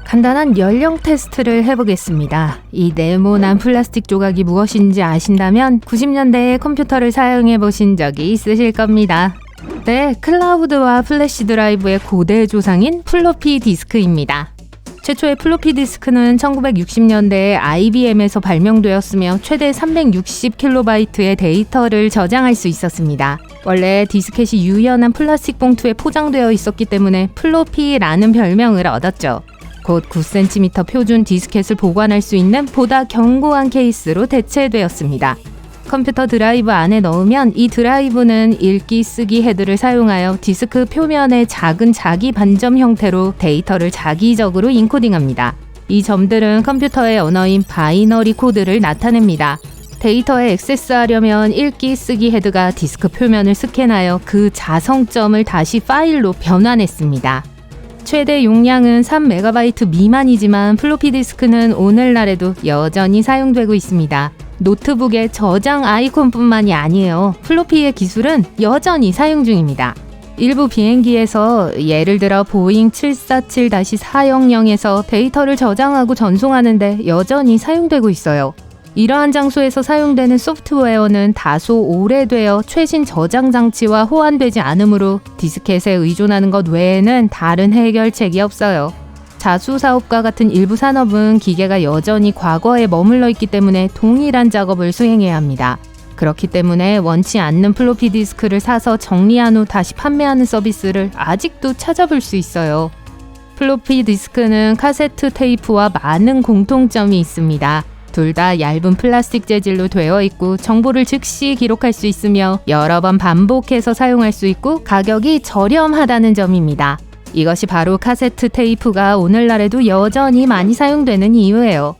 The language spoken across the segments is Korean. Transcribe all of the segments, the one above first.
간단한 연령 테스트를 해보겠습니다. 이 네모난 플라스틱 조각이 무엇인지 아신다면 90년대에 컴퓨터를 사용해 보신 적이 있으실 겁니다. 네, 클라우드와 플래시 드라이브의 고대 조상인 플로피 디스크입니다. 최초의 플로피 디스크는 1960년대에 IBM에서 발명되었으며 최대 360kB의 데이터를 저장할 수 있었습니다. 원래 디스켓이 유연한 플라스틱 봉투에 포장되어 있었기 때문에 플로피라는 별명을 얻었죠. 곧 9cm 표준 디스켓을 보관할 수 있는 보다 견고한 케이스로 대체되었습니다. 컴퓨터 드라이브 안에 넣으면 이 드라이브는 읽기 쓰기 헤드를 사용하여 디스크 표면의 작은 자기 반점 형태로 데이터를 자기적으로 인코딩합니다. 이 점들은 컴퓨터의 언어인 바이너리 코드를 나타냅니다. 데이터에 액세스하려면 읽기 쓰기 헤드가 디스크 표면을 스캔하여 그 자성점을 다시 파일로 변환했습니다. 최대 용량은 3MB 미만이지만 플로피 디스크는 오늘날에도 여전히 사용되고 있습니다. 노트북의 저장 아이콘뿐만이 아니에요. 플로피의 기술은 여전히 사용 중입니다. 일부 비행기에서 예를 들어 보잉 747-400에서 데이터를 저장하고 전송하는데 여전히 사용되고 있어요. 이러한 장소에서 사용되는 소프트웨어는 다소 오래되어 최신 저장 장치와 호환되지 않으므로 디스켓에 의존하는 것 외에는 다른 해결책이 없어요. 자수사업과 같은 일부 산업은 기계가 여전히 과거에 머물러 있기 때문에 동일한 작업을 수행해야 합니다. 그렇기 때문에 원치 않는 플로피 디스크를 사서 정리한 후 다시 판매하는 서비스를 아직도 찾아볼 수 있어요. 플로피 디스크는 카세트 테이프와 많은 공통점이 있습니다. 둘 다 얇은 플라스틱 재질로 되어 있고 정보를 즉시 기록할 수 있으며 여러 번 반복해서 사용할 수 있고 가격이 저렴하다는 점입니다. 이것이 바로 카세트 테이프가 오늘날에도 여전히 많이 사용되는 이유예요.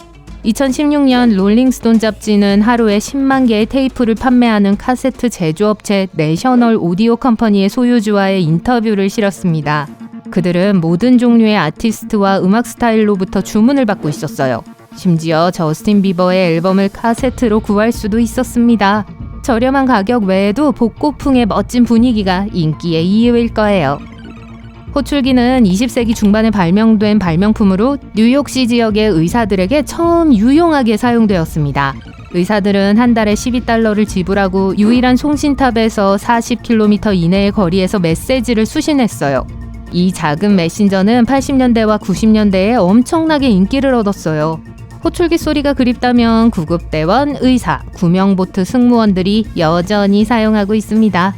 2016년 롤링스톤 잡지는 하루에 10만 개의 테이프를 판매하는 카세트 제조업체 내셔널 오디오 컴퍼니의 소유주와의 인터뷰를 실었습니다. 그들은 모든 종류의 아티스트와 음악 스타일로부터 주문을 받고 있었어요. 심지어 저스틴 비버의 앨범을 카세트로 구할 수도 있었습니다. 저렴한 가격 외에도 복고풍의 멋진 분위기가 인기의 이유일 거예요. 호출기는 20세기 중반에 발명된 발명품으로 뉴욕시 지역의 의사들에게 처음 유용하게 사용되었습니다. 의사들은 한 달에 $12를 지불하고 유일한 송신탑에서 40km 이내의 거리에서 메시지를 수신했어요. 이 작은 메신저는 80년대와 90년대에 엄청나게 인기를 얻었어요. 호출기 소리가 그립다면 구급대원, 의사, 구명보트 승무원들이 여전히 사용하고 있습니다.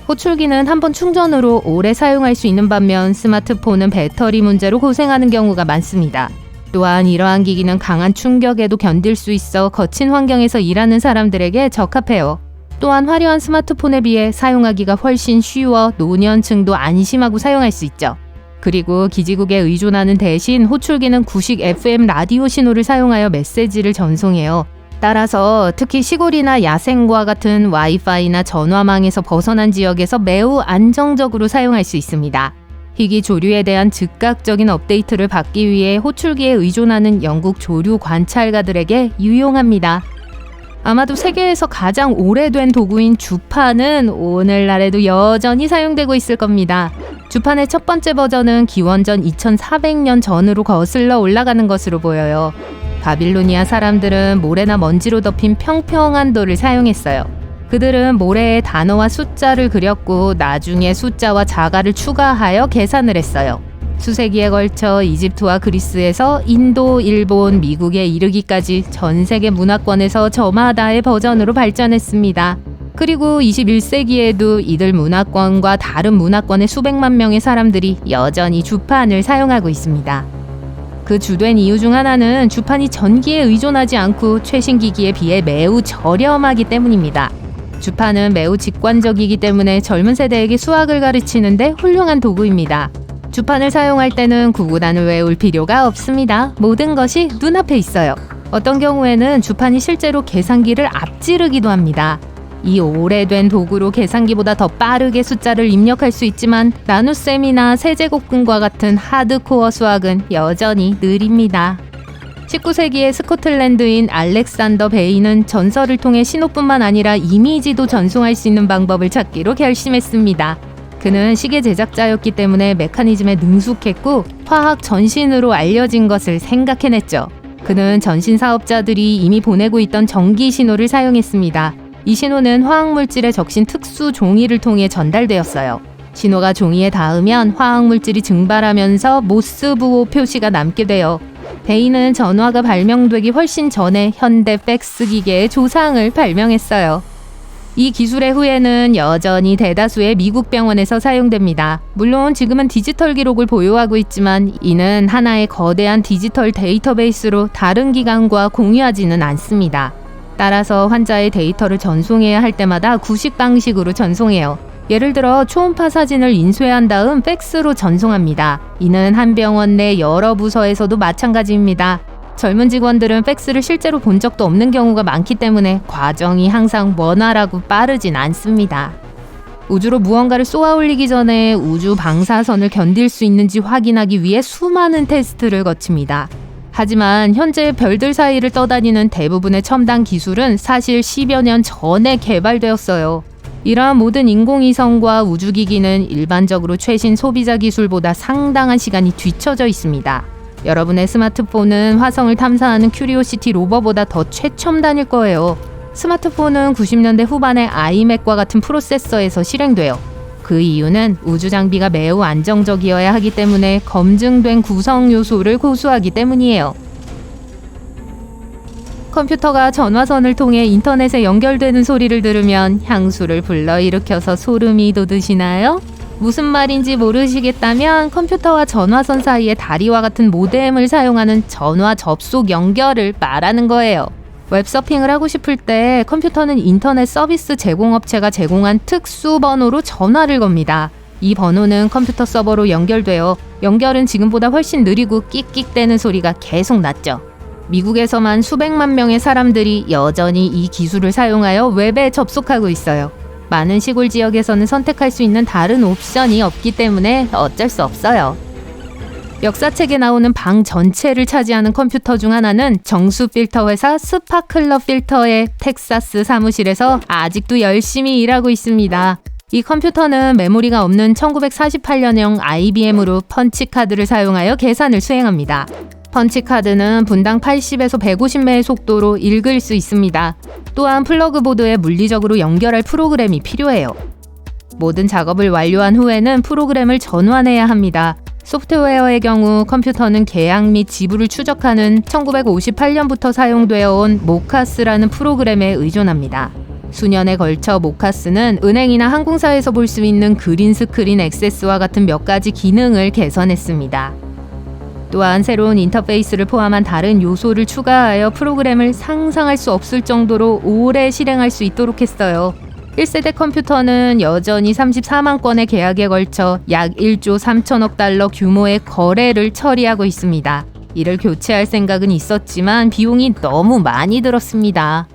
호출기는 한번 충전으로 오래 사용할 수 있는 반면 스마트폰은 배터리 문제로 고생하는 경우가 많습니다. 또한 이러한 기기는 강한 충격에도 견딜 수 있어 거친 환경에서 일하는 사람들에게 적합해요. 또한 화려한 스마트폰에 비해 사용하기가 훨씬 쉬워 노년층도 안심하고 사용할 수 있죠. 그리고 기지국에 의존하는 대신 호출기는 구식 FM 라디오 신호를 사용하여 메시지를 전송해요. 따라서 특히 시골이나 야생과 같은 와이파이나 전화망에서 벗어난 지역에서 매우 안정적으로 사용할 수 있습니다. 희귀 조류에 대한 즉각적인 업데이트를 받기 위해 호출기에 의존하는 영국 조류 관찰가들에게 유용합니다. 아마도 세계에서 가장 오래된 도구인 주판은 오늘날에도 여전히 사용되고 있을 겁니다. 주판의 첫 번째 버전은 기원전 2400년 전으로 거슬러 올라가는 것으로 보여요. 바빌로니아 사람들은 모래나 먼지로 덮인 평평한 돌을 사용했어요. 그들은 모래에 단어와 숫자를 그렸고 나중에 숫자와 자가를 추가하여 계산을 했어요. 수세기에 걸쳐 이집트와 그리스에서 인도, 일본, 미국에 이르기까지 전 세계 문화권에서 저마다의 버전으로 발전했습니다. 그리고 21세기에도 이들 문화권과 다른 문화권의 수백만 명의 사람들이 여전히 주판을 사용하고 있습니다. 그 주된 이유 중 하나는 주판이 전기에 의존하지 않고 최신 기기에 비해 매우 저렴하기 때문입니다. 주판은 매우 직관적이기 때문에 젊은 세대에게 수학을 가르치는데 훌륭한 도구입니다. 주판을 사용할 때는 구구단을 외울 필요가 없습니다. 모든 것이 눈앞에 있어요. 어떤 경우에는 주판이 실제로 계산기를 앞지르기도 합니다. 이 오래된 도구로 계산기보다 더 빠르게 숫자를 입력할 수 있지만 나눗셈이나 세제곱근과 같은 하드코어 수학은 여전히 느립니다. 19세기의 스코틀랜드인 알렉산더 베이는 전설을 통해 신호뿐만 아니라 이미지도 전송할 수 있는 방법을 찾기로 결심했습니다. 그는 시계 제작자였기 때문에 메커니즘에 능숙했고 화학 전신으로 알려진 것을 생각해냈죠. 그는 전신 사업자들이 이미 보내고 있던 전기 신호를 사용했습니다. 이 신호는 화학물질에 적신 특수 종이를 통해 전달되었어요. 신호가 종이에 닿으면 화학물질이 증발하면서 모스부호 표시가 남게 돼요. 데이는 전화가 발명되기 훨씬 전에 현대 팩스 기계의 조상을 발명했어요. 이 기술의 후예는 여전히 대다수의 미국 병원에서 사용됩니다. 물론 지금은 디지털 기록을 보유하고 있지만 이는 하나의 거대한 디지털 데이터베이스로 다른 기관과 공유하지는 않습니다. 따라서 환자의 데이터를 전송해야 할 때마다 구식 방식으로 전송해요. 예를 들어 초음파 사진을 인쇄한 다음 팩스로 전송합니다. 이는 한 병원 내 여러 부서에서도 마찬가지입니다. 젊은 직원들은 팩스를 실제로 본 적도 없는 경우가 많기 때문에 과정이 항상 원활하고 빠르진 않습니다. 우주로 무언가를 쏘아 올리기 전에 우주 방사선을 견딜 수 있는지 확인하기 위해 수많은 테스트를 거칩니다. 하지만 현재 별들 사이를 떠다니는 대부분의 첨단 기술은 사실 10여 년 전에 개발되었어요. 이러한 모든 인공위성과 우주기기는 일반적으로 최신 소비자 기술보다 상당한 시간이 뒤처져 있습니다. 여러분의 스마트폰은 화성을 탐사하는 큐리오시티 로버보다 더 최첨단일 거예요. 스마트폰은 90년대 후반에 아이맥과 같은 프로세서에서 실행돼요. 그 이유는 우주 장비가 매우 안정적이어야 하기 때문에 검증된 구성 요소를 고수하기 때문이에요. 컴퓨터가 전화선을 통해 인터넷에 연결되는 소리를 들으면 향수를 불러일으켜서 소름이 돋으시나요? 무슨 말인지 모르시겠다면 컴퓨터와 전화선 사이에 다리와 같은 모뎀을 사용하는 전화 접속 연결을 말하는 거예요. 웹서핑을 하고 싶을 때 컴퓨터는 인터넷 서비스 제공업체가 제공한 특수 번호로 전화를 겁니다. 이 번호는 컴퓨터 서버로 연결돼요. 연결은 지금보다 훨씬 느리고 끽끽대는 소리가 계속 났죠. 미국에서만 수백만 명의 사람들이 여전히 이 기술을 사용하여 웹에 접속하고 있어요. 많은 시골 지역에서는 선택할 수 있는 다른 옵션이 없기 때문에 어쩔 수 없어요. 역사책에 나오는 방 전체를 차지하는 컴퓨터 중 하나는 정수 필터 회사 스파클러 필터의 텍사스 사무실에서 아직도 열심히 일하고 있습니다. 이 컴퓨터는 메모리가 없는 1948년형 IBM으로 펀치카드를 사용하여 계산을 수행합니다. 펀치카드는 분당 80에서 150매의 속도로 읽을 수 있습니다. 또한 플러그보드에 물리적으로 연결할 프로그램이 필요해요. 모든 작업을 완료한 후에는 프로그램을 전환해야 합니다. 소프트웨어의 경우 컴퓨터는 계약 및 지불을 추적하는 1958년부터 사용되어 온 모카스라는 프로그램에 의존합니다. 수년에 걸쳐 모카스는 은행이나 항공사에서 볼 수 있는 그린스크린 액세스와 같은 몇 가지 기능을 개선했습니다. 또한 새로운 인터페이스를 포함한 다른 요소를 추가하여 프로그램을 상상할 수 없을 정도로 오래 실행할 수 있도록 했어요. 1세대 컴퓨터는 여전히 34만 건의 계약에 걸쳐 약 1조 3천억 달러 규모의 거래를 처리하고 있습니다. 이를 교체할 생각은 있었지만 비용이 너무 많이 들었습니다.